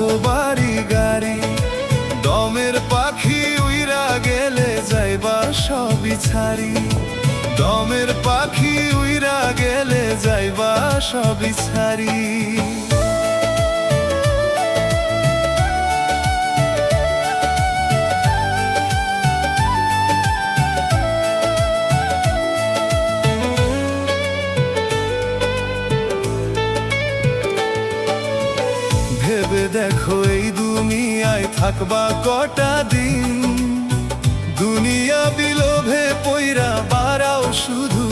করছো বাড়ি গাড়ি, দমের পাখি উইরা গেলে যাইবা সবই ছাড়ি, দমের পাখি উইরা গেলে যাইবা সবই ছাড়ি। ভেবে দেখো এই দুনিয়ায় থাকবা কটা দিন, দুনিয়া বিলোভে পইরা বাড়াও শুধু